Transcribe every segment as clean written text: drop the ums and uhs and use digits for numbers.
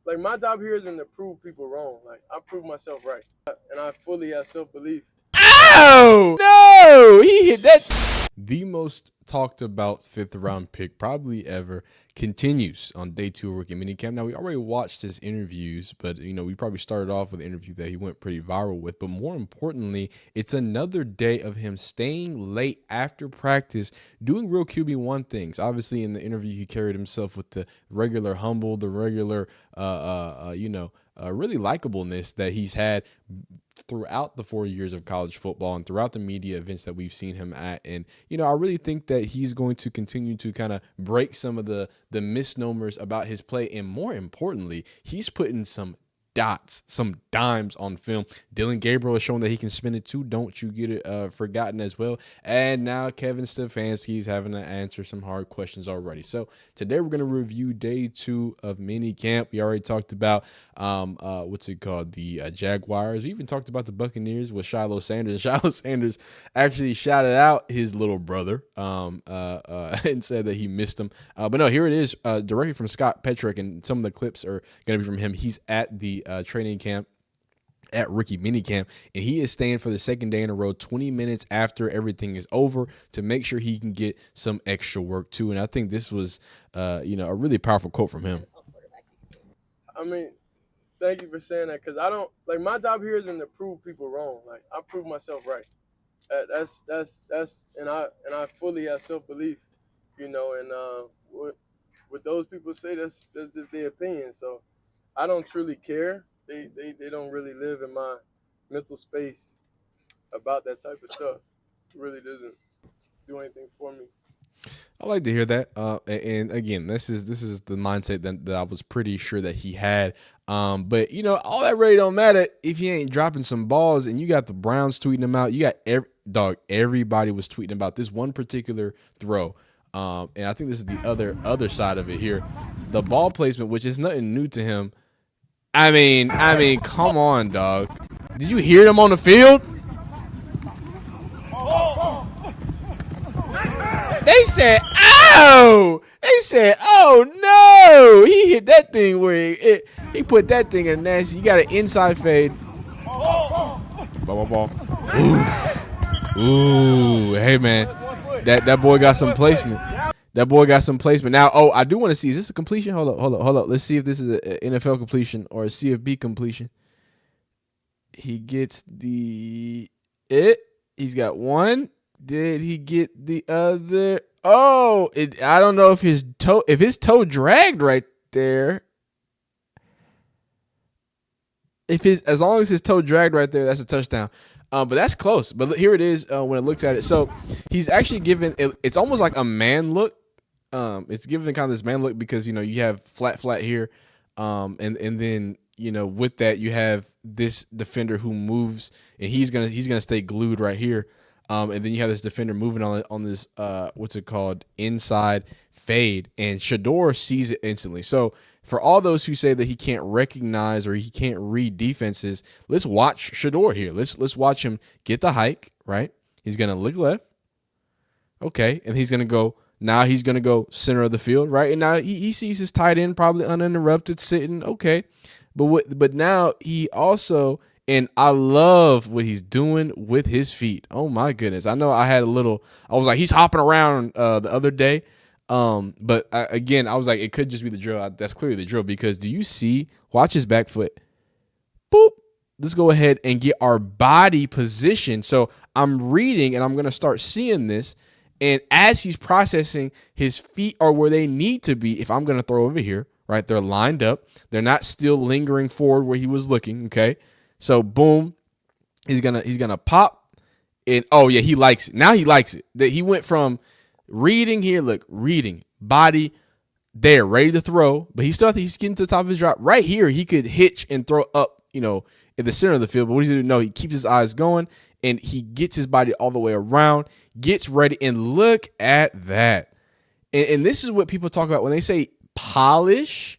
like my job here isn't to prove people wrong. Like I prove myself right, and I fully have self-belief. Oh no, he hit that. The most talked about fifth round pick probably ever continues on day 2 of rookie minicamp. Now we already watched his interviews, but we probably started off with an interview that he went pretty viral with. But more importantly, it's another day of him staying late after practice, doing real QB1 things. Obviously, in the interview, he carried himself with the regular humble, the regular, really likableness that he's had throughout the 4 years of college football and throughout the media events that we've seen him at. And, I really think that he's going to continue to kind of break some of the misnomers about his play. And more importantly, he's putting some dots, some dimes on film. Dillon Gabriel has shown that he can spin it too. Don't you get it forgotten as well. And now Kevin Stefanski is having to answer some hard questions already. So today we're going to review day 2 of mini camp. We already talked about the Jaguars. We even talked about the Buccaneers with Shiloh Sanders. Shiloh Sanders actually shouted out his little brother and said that he missed him. But no, here it is directly from Scott Petrick, and some of the clips are going to be from him. He's at the training camp at rookie minicamp, and he is staying for the second day in a row, 20 minutes after everything is over, to make sure he can get some extra work too. And I think this was a really powerful quote from him. I mean, thank you for saying that, because I don't like my job here isn't to prove people wrong. Like I prove myself right. That's and I fully have self-belief, and what those people say, that's just their opinion. So I don't truly care. They don't really live in my mental space about that type of stuff. It really doesn't do anything for me. I like to hear that. And again, this is the mindset that I was pretty sure that he had. But all that really don't matter if you ain't dropping some balls. And you got the Browns tweeting them out. You got everybody was tweeting about this one particular throw. And I think this is the other side of it here. The ball placement, which is nothing new to him. I mean, come on, dog. Did you hear them on the field? They said, "Ow!" They said, "Oh no!" He hit that thing where he put that thing in nasty. You got an inside fade. Ball. Ooh, hey man, that boy got some placement. That boy got some placement. Now, I do want to see, is this a completion? Hold up. Let's see if this is an NFL completion or a CFB completion. He gets He's got one. Did he get the other? Oh, I don't know if his toe dragged right there. As long as his toe dragged right there, that's a touchdown. But that's close. But here it is when it looks at it. So he's actually given it's almost like a man look. It's giving kind of this man look because you have flat here, and then with that you have this defender who moves, and he's gonna stay glued right here. And then you have this defender moving on this what's it called, inside fade, and Shedeur sees it instantly. So for all those who say that he can't recognize or he can't read defenses, let's watch Shedeur here. Let's watch him get the hike, right? He's gonna look left, okay, and he's gonna go. Now he's going to go center of the field, right? And now he sees his tight end probably uninterrupted sitting, okay. But now he also, and I love what he's doing with his feet. Oh, my goodness. I know I was like, he's hopping around the other day. But again, I was like, it could just be the drill. That's clearly the drill, because do you see, watch his back foot. Boop. Let's go ahead and get our body position. So I'm reading, and I'm going to start seeing this. And as he's processing, his feet are where they need to be. If I'm going to throw over here, right? They're lined up. They're not still lingering forward where he was looking. Okay. So boom, he's gonna pop. And oh yeah, he likes it. Now he likes it. That he went from reading here, reading, body there, ready to throw, but he's getting to the top of his drop. Right here, he could hitch and throw up, in the center of the field. But what he's gonna do? No, he keeps his eyes going. And he gets his body all the way around, gets ready, and look at that. And this is what people talk about when they say polish,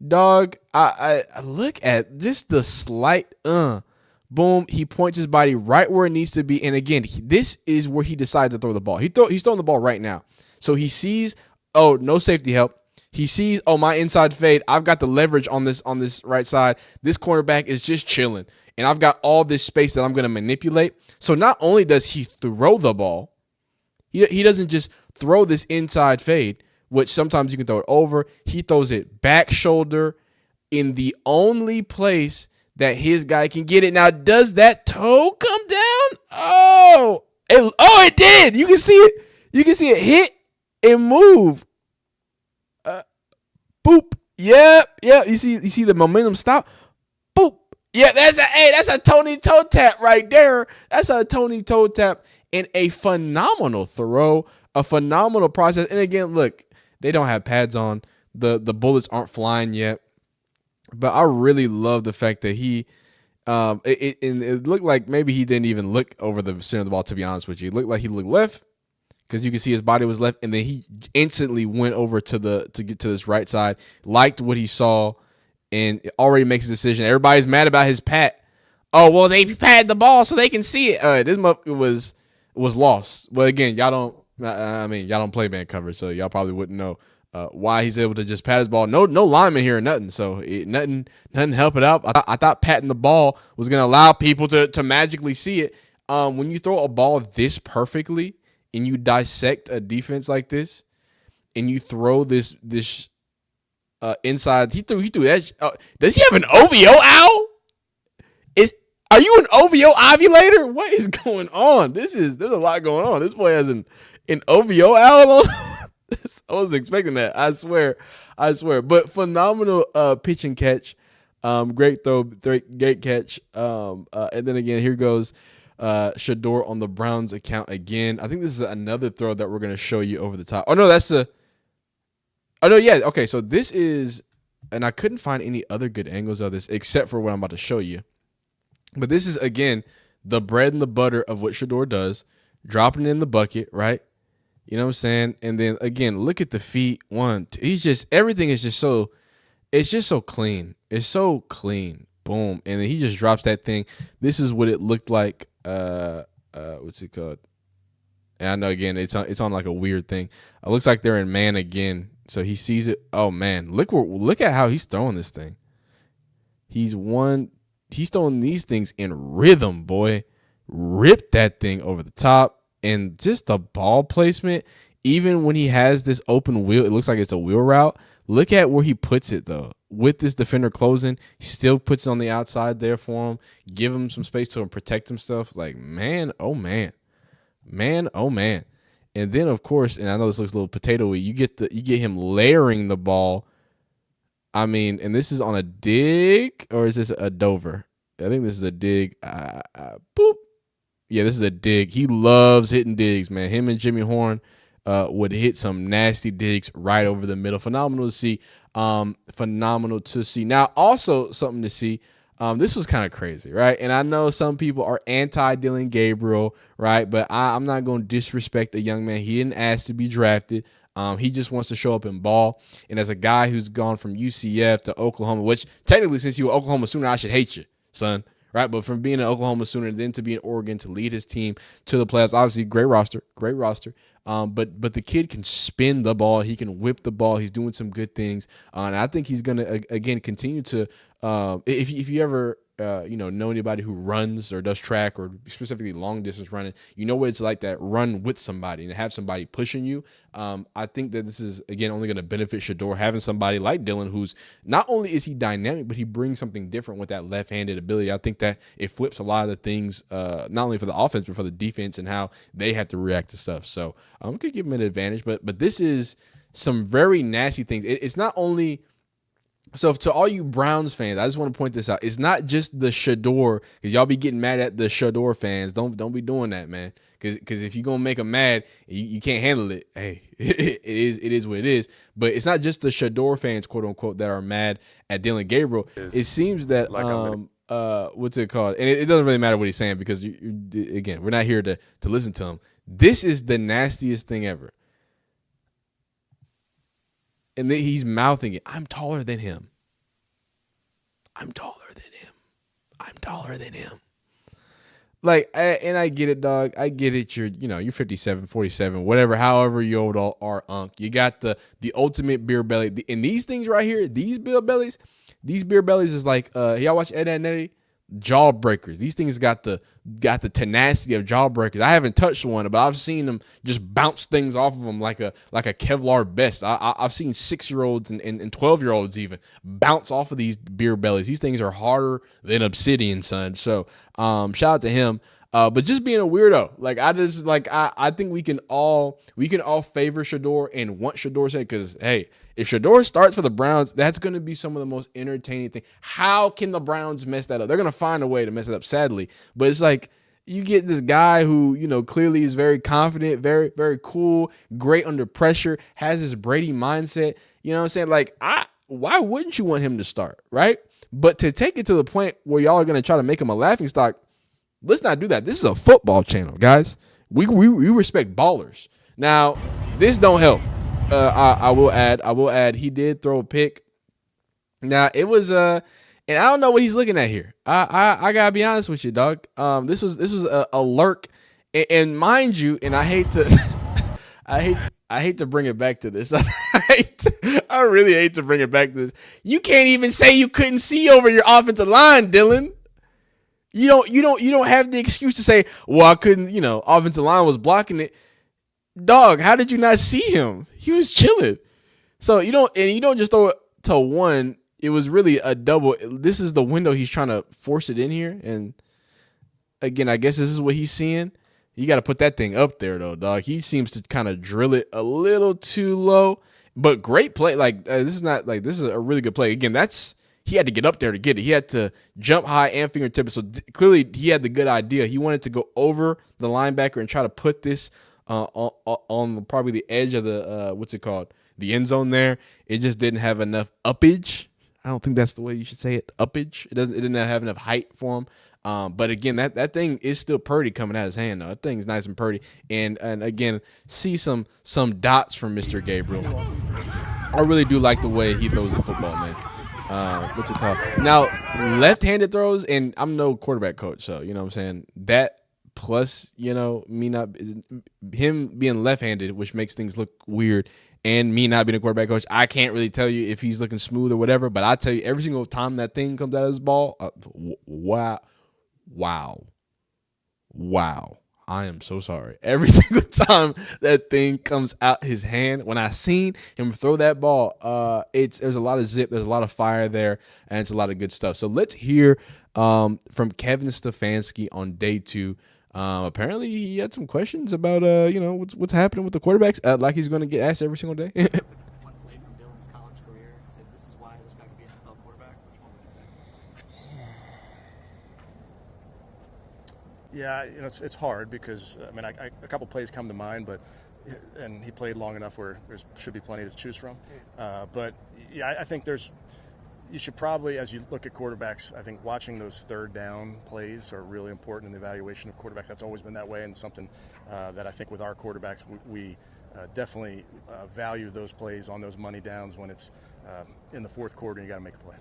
dog. I look at just the slight, boom. He points his body right where it needs to be. And again, this is where he decides to throw the ball. He's throwing the ball right now. So he sees, oh, no safety help. He sees, oh, my inside fade. I've got the leverage on this right side. This cornerback is just chilling, and I've got all this space that I'm going to manipulate. So not only does he throw the ball, he doesn't just throw this inside fade, which sometimes you can throw it over. He throws it back shoulder in the only place that his guy can get it. Now, does that toe come down? It did. You can see it. You can see it hit and move. Boop. Yep. You see the momentum stop. Boop. Yeah, that's a Tony toe tap right there. That's a Tony toe tap and a phenomenal throw, a phenomenal process. And again, look, they don't have pads on. The bullets aren't flying yet. But I really love the fact that he it looked like maybe he didn't even look over the center of the ball, to be honest with you. It looked like he looked left, because you can see his body was left, and then he instantly went over to get to this right side, liked what he saw, and already makes a decision. Everybody's mad about his pat. Oh, well, they pad the ball so they can see it. This was lost. Well, again, y'all don't play man coverage, so y'all probably wouldn't know why he's able to just pat his ball. No lineman here or nothing, so nothing help it out. I thought patting the ball was going to allow people to magically see it. When you throw a ball this perfectly and you dissect a defense like this, and you throw this inside, he threw that. Does he have an OVO owl? Are you an OVO ovulator? What is going on? There's a lot going on. This boy has an OVO owl on. I wasn't expecting that. I swear. But phenomenal pitch and catch. Great throw, great catch. And then again, here goes Shedeur on the Browns account again. I think this is another throw that we're going to show you over the top. Okay, so this is, and I couldn't find any other good angles of this except for what I'm about to show you. But this is, again, the bread and the butter of what Shedeur does, dropping it in the bucket, right? You know what I'm saying? And then, again, look at the feet. Everything is just so, it's just so clean. It's so clean. Boom. And then he just drops that thing. This is what it looked like. What's it called? And I know, again, it's on like a weird thing. It looks like they're in man again. So he sees it. Oh, man. Look at how he's throwing this thing. He's throwing these things in rhythm, boy. Ripped that thing over the top. And just the ball placement, even when he has this open wheel, it looks like it's a wheel route. Look at where he puts it, though. With this defender closing, he still puts it on the outside there for him. Give him some space to protect himself. Like, man, oh, man. Man, oh, man. And then, of course, and I know this looks a little potatoey, you get him layering the ball. I mean, and this is on a dig, or is this a Dover? I think this is a dig. Boop. Yeah, this is a dig. He loves hitting digs, man. Him and Jimmy Horn would hit some nasty digs right over the middle. Phenomenal to see. Now, also something to see. This was kind of crazy, right? And I know some people are anti-Dillon Gabriel, right? But I'm not going to disrespect the young man. He didn't ask to be drafted. He just wants to show up and ball. And as a guy who's gone from UCF to Oklahoma, which technically, since you were Oklahoma Sooner, I should hate you, son. Right, but from being an Oklahoma Sooner, then to be in Oregon, to lead his team to the playoffs, obviously great roster. But the kid can spin the ball, he can whip the ball, he's doing some good things, and I think he's gonna again continue to. If you ever know anybody who runs or does track or specifically long distance running, you know what it's like that run with somebody and have somebody pushing you. I think that this is, again, only going to benefit Shedeur, having somebody like Dillon, who's not only is he dynamic, but he brings something different with that left-handed ability. I think that it flips a lot of the things, not only for the offense, but for the defense and how they have to react to stuff. So I'm going to give him an advantage, but this is some very nasty things. It's not only... So to all you Browns fans, I just want to point this out. It's not just the Shedeur, because y'all be getting mad at the Shedeur fans. Don't be doing that, man. Because if you're gonna make them mad, you can't handle it. Hey, it is what it is. But it's not just the Shedeur fans, quote unquote, that are mad at Dillon Gabriel. It seems that what's it called? And it doesn't really matter what he's saying, because again, we're not here to listen to him. This is the nastiest thing ever. And then he's mouthing it. I'm taller than him. I'm taller than him. I'm taller than him. Like, and I get it, dog. I get it. You're 57, 47, whatever, however you old are, unk. You got the ultimate beer belly. And these things right here, these beer bellies is like, y'all watch Ed, and Eddie? Jawbreakers. These things got the tenacity of jawbreakers. I haven't touched one, but I've seen them just bounce things off of them like a Kevlar vest. I've seen 6-year-olds and 12-year-olds even bounce off of these beer bellies. These things are harder than obsidian, son. So shout out to him. But just being a weirdo, like I think we can all favor Shedeur and want Shedeur said, because hey, if Shedeur starts for the Browns, that's going to be some of the most entertaining thing. How can the Browns mess that up? They're going to find a way to mess it up, sadly. But it's like you get this guy who, clearly is very confident, very, very cool, great under pressure, has this Brady mindset. You know what I'm saying? Like, why wouldn't you want him to start, right? But to take it to the point where y'all are going to try to make him a laughingstock, let's not do that. This is a football channel, guys. We respect ballers. Now, this don't help. I will add, he did throw a pick. Now it was and I don't know what he's looking at here. I gotta be honest with you, dog. This was a lurk, and mind you, and I hate to, I hate to bring it back to this. I really hate to bring it back to this. You can't even say you couldn't see over your offensive line, Dillon. You don't have the excuse to say, well, I couldn't, offensive line was blocking it. Dog, how did you not see him? He was chilling. So you don't just throw it to one. It was really a double. This is the window he's trying to force it in here. And again, I guess this is what he's seeing. You got to put that thing up there, though, dog. He seems to kind of drill it a little too low. But great play. Like, this is a really good play. Again, he had to get up there to get it. He had to jump high and fingertip it. So clearly he had the good idea. He wanted to go over the linebacker and try to put this on probably the edge of the the end zone there. It just didn't have enough uppage. I don't think that's the way you should say it. Uppage. It didn't have enough height for him. But again, that thing is still pretty coming out of his hand though. That thing's nice and pretty. And again, see some dots from Mr. Gabriel. I really do like the way he throws the football, man. What's it called? Now, left-handed throws, and I'm no quarterback coach, so you know what I'm saying. That plus, him being left-handed, which makes things look weird, and me not being a quarterback coach, I can't really tell you if he's looking smooth or whatever. But I tell you, every single time that thing comes out of his ball, wow. I am so sorry. Every single time that thing comes out his hand, when I seen him throw that ball, there's a lot of zip, there's a lot of fire there, and it's a lot of good stuff. So let's hear from Kevin Stefanski on day 2. Apparently he had some questions about what's happening with the quarterbacks, like he's going to get asked every single day. One play from Dillon's college career and said, "This is why this guy could be an NFL quarterback." Yeah, it's hard because a couple plays come to mind, and he played long enough where there should be plenty to choose from. But yeah, I think you should probably, as you look at quarterbacks, I think watching those third down plays are really important in the evaluation of quarterbacks. That's always been that way, and something that I think with our quarterbacks we definitely value those plays on those money downs when it's in the fourth quarter and you got to make a play.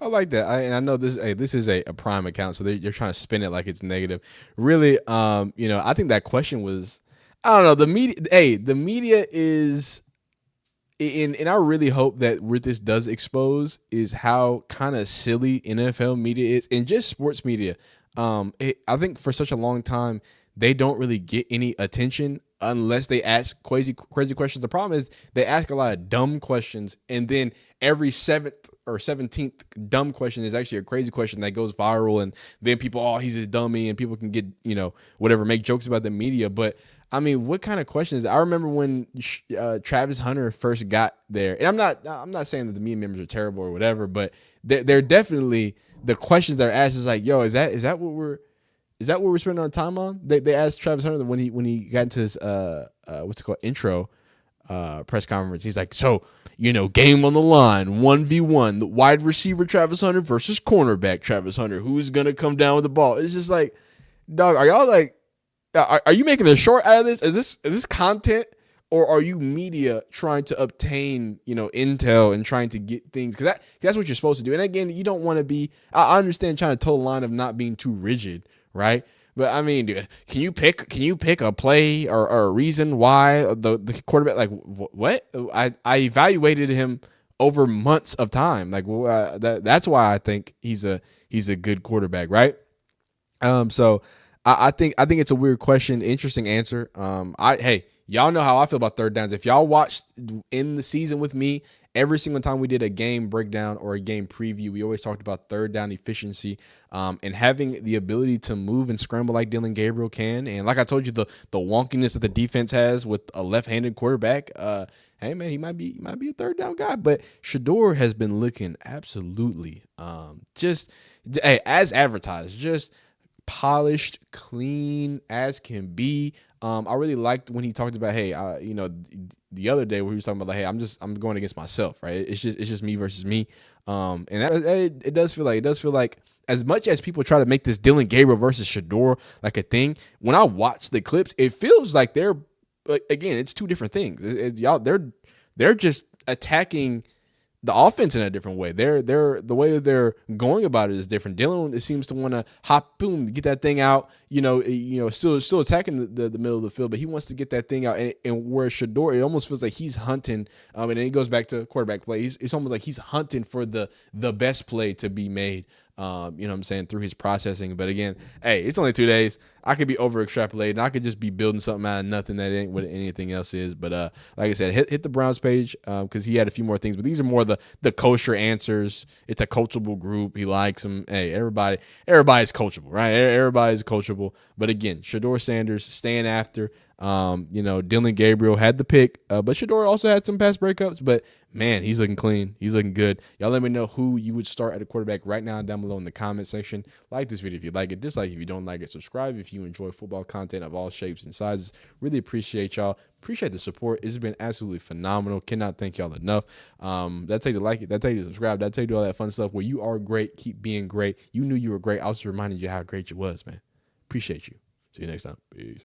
I like that. I know this is a prime account, so they're trying to spin it like it's negative. Really, I think that question was, I don't know, the media is, and I really hope that what this does expose is how kind of silly NFL media is, and just sports media. I think for such a long time, they don't really get any attention unless they ask crazy questions. The problem is they ask a lot of dumb questions, and then every 7th or 17th dumb question is actually a crazy question that goes viral, and then people, he's a dummy, and people can get, whatever, make jokes about the media. But I mean, what kind of questions? I remember when Travis Hunter first got there, and I'm not saying that the media members are terrible or whatever, but they're definitely, the questions that are asked is like, yo, is that what we're spending our time on? They asked Travis Hunter when he got into his intro press conference. He's like, so game on the line, 1v1, the wide receiver Travis Hunter versus cornerback Travis Hunter. Who's gonna come down with the ball? It's just like, dog, are y'all like, are you making a short out of this? Is this content, or are you media trying to obtain intel and trying to get things? Because that's what you're supposed to do. And again, you don't want to be. I understand trying to toe the line of not being too rigid, right? But I mean, can you pick a play or a reason why the quarterback, like what? I evaluated him over months of time. Like that's why I think he's a good quarterback, right? So I think it's a weird question, interesting answer. Hey, y'all know how I feel about third downs. If y'all watched in the season with me, every single time we did a game breakdown or a game preview, we always talked about third down efficiency, and having the ability to move and scramble like Dillon Gabriel can. And like I told you, the wonkiness that the defense has with a left-handed quarterback. Hey man, he might be a third down guy, but Shedeur has been looking absolutely just as advertised, just polished, clean as can be. I really liked when he talked about, hey, the other day where he was talking about like, hey, I'm going against myself, right? It's just me versus me. And it does feel like as much as people try to make this Dillon Gabriel versus Shedeur like a thing, when I watch the clips, it feels like they're, again, it's two different things. They're just attacking the offense in a different way. They're the way that they're going about it is different. Dillon, it seems to want to hop, boom, get that thing out. Still attacking the middle of the field, but he wants to get that thing out. And where Shedeur, it almost feels like he's hunting. And then he goes back to quarterback play. It's almost like he's hunting for the best play to be made. You know what I'm saying, through his processing. But again, hey, it's only 2 days. I could be over extrapolating. I could just be building something out of nothing that ain't what anything else is. But like I said, hit the Browns page because he had a few more things. But these are more the kosher answers. It's a coachable group. He likes them. Hey, everybody's coachable, right? Everybody's coachable. But again, Shedeur Sanders staying after. Dillon Gabriel had the pick, but Shedeur also had some pass breakups. But man, he's looking clean. He's looking good. Y'all let me know who you would start at a quarterback right now down below in the comment section. Like this video if you like it, dislike if you don't like it, subscribe if you enjoy football content of all shapes and sizes. Really appreciate y'all. Appreciate the support. It's been absolutely phenomenal. Cannot thank y'all enough. That's how you like it. That's how you subscribe. That's how you do all that fun stuff. Where you are great, keep being great. You knew you were great. I was just reminding you how great you was, man. Appreciate you. See you next time. Peace.